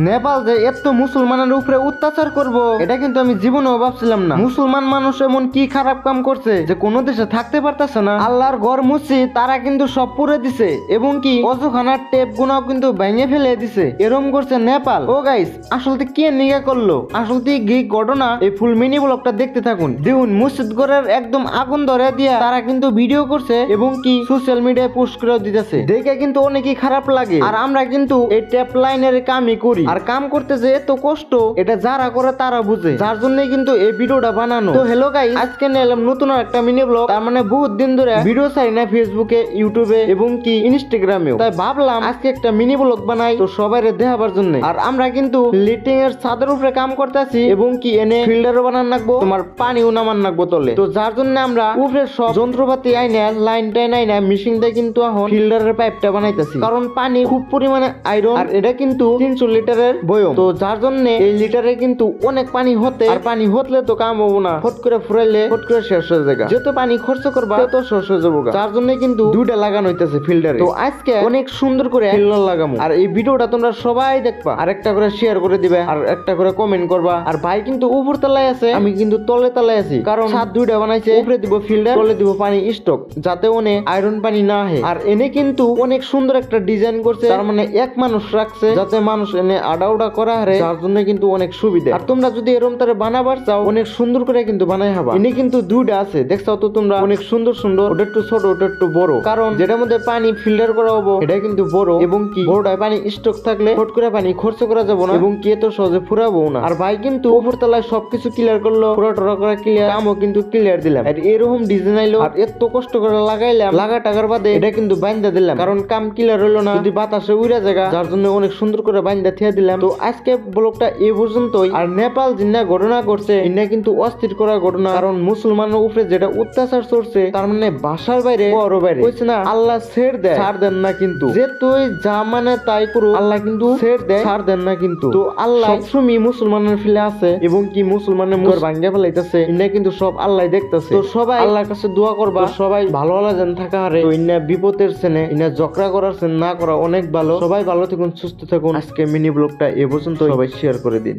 নেপাল যে এত মুসলমানের উপরে অত্যাচার করব এটা কিন্তু আমি জীবনেও ভাবছিলাম না। মুসলমান মানুষ এমন কি খারাপ কাম করছে যে কোনো দেশে থাকতে পারতেছে না। আল্লাহর ঘর মসজিদ তারা কিন্তু সব পুড়ে দিছে এবং কি অজুখানার টেপ গুনাও কিন্তু ভেঙে ফেলে দিছে। এরম করছে নেপাল। ও গাইস, আসলে কে নিগা করলো? আসলে কি ঘটনা? এই ফুল মিনি ব্লগটা দেখতে থাকুন। দেখুন, মসজিদ ঘরের একদম আগুন ধরে দিয়া তারা কিন্তু ভিডিও করছে এবং কি সোশ্যাল মিডিয়ায় পোস্ট করে দিতেছে। দেখে কিন্তু অনেকই খারাপ লাগে। আর আমরা কিন্তু এই ট্যাপ লাইনের কামই করি, আর কাম করতে যে এত কষ্ট এটা যারা করে তারা বুঝে, যার জন্য কিন্তু এই ভিডিওটা বানানো। তো হ্যালো গাইস, আজকে নিলাম নতুন একটা মিনি ব্লগ। তার মানে বহুত দিন ধরে ভিডিও চাই না ফেসবুকে, ইউটিউবে এবং কি ইনস্টাগ্রামেও, তাই ভাবলাম আজকে একটা মিনি ব্লগ বানাই তো সবাইরে দেখাবার জন্য। আর আমরা কিন্তু লিটিং এর ছাদের উপরে কাম করতেছি এবং কি এনে ফিল্টারও বানান রাখবো, তোমার পানিও নামান রাখবো তলে। তো যার জন্য আমরা উপরে সব যন্ত্রপাতি আইনা লাইন টাইন আইনা মেশিন দিয়ে কিন্তু এখন ফিল্টারের পাইপটা বানাইতেছি, কারণ পানি খুব পরিমাণে আয়রন। আর এটা কিন্তু 300 লিটারের বয়ম, তো যার জন্য এই লিটারে কিন্তু অনেক পানি হতে, আর পানি হতলে তো কাম হবো না, ফট করে ফুরাইলে ফট করে শেষ হয়ে যাবে। যত পানি খরচ করবা তত শেষ হয়ে যাবো, যার জন্য কিন্তু দুইটা লাগানো হইতেছে ফিল্টারে। তো আজকে অনেক সুন্দর করে ফিল্টার লাগামো, আর এই ভিডিওটা তোমরা সবাই দেখবা, আর একটা করে শেয়ার করে দিবে, আর একটা করে কমেন্ট করবা। আর ভাই কিন্তু উপর তলায় আছে, আমি কিন্তু তলে তলায় আছি, কারণ ছাদ দুইটা বানাইছে, উপরে দিব ফিল্টার, তলে দিব পানি স্টক, যাতে অনেক আয়রন পানি না আহে। আর এনে কিন্তু অনেক সুন্দর একটা ডিজাইন করছে, তার মানে এক মানুষ রাখছে যাতে মানুষ এনে আডাউডা করা হারে, যার জন্য কিন্তু অনেক সুবিধা। আর তোমরা যদি এরম তারে বানাবার চাও অনেক সুন্দর করে কিন্তু বানাই হবা। এনে কিন্তু দুইটা আছে, দেখছো তো তোমরা, অনেক সুন্দর সুন্দর। ওটা একটু ছোট, ওটা একটু বড়, কারণ যেটার মধ্যে পানি ফিল্টার করা হবো এটা কিন্তু বড়, এবং কি বড়টায় পানি স্টক থাকলে ফট করে পানি খরচ করা যাবো না, এবং কি এত সহজে ফুরাবো না। আর ভাই কিন্তু উপর তলায় সবকিছু ক্লিয়ার করলো, পুরো টরা করা ক্লিয়ার, আমও কিন্তু ক্লিয়ার দিলাম। আর এরকম ডিজাইন আইলো, আর এত কষ্ট করে লাগাইলাম, লাগা টাকার বাদে এটা কিন্তু বাইন্দা দিলাম, কারণ কাম ক্লিয়ার হলো না যদি বাতাসে উড়া জায়গা, যার জন্য অনেক সুন্দর করে বাইন্দা থিয়া দিলাম। তো আজকে ব্লগটা এই পর্যন্তই। আর নেপাল জিন্না ঘটনা করছে এটা কিন্তু অস্থির করা ঘটনা, কারণ মুসলমানের উপরে যেটা অত্যাচার চলছে, তার মানে বাসার বাইরে বড় বাইরে কইছে না, আল্লাহ ছেড় দেয়, ছাড় দেন না কিন্তু, যে তুই যা মানে তাই করো, আল্লাহ কিন্তু ছেড় দেয়, ছাড় দেন না কিন্তু। তো আল্লাহ সবসময় মুসলমানের ফিলে আছে, এবং কি মুসলমানের মুখ ভাঙ্গা ফেলাইতেছে, এটা কিন্তু সব আল্লাহ দেখতেছে। তো সবাই আল্লাহর কাছে দোয়া করবা, সবাই ভালো যেন থাকা হারে। তো ইন্না বিপদের সেনে ইন্না ঝগড়া করার সেন না করা অনেক ভালো। সবাই ভালো থাকুন, সুস্থ থাকুন। আজকে মিনি ব্লগটা এ পর্যন্ত, সবাই শেয়ার করে দিন।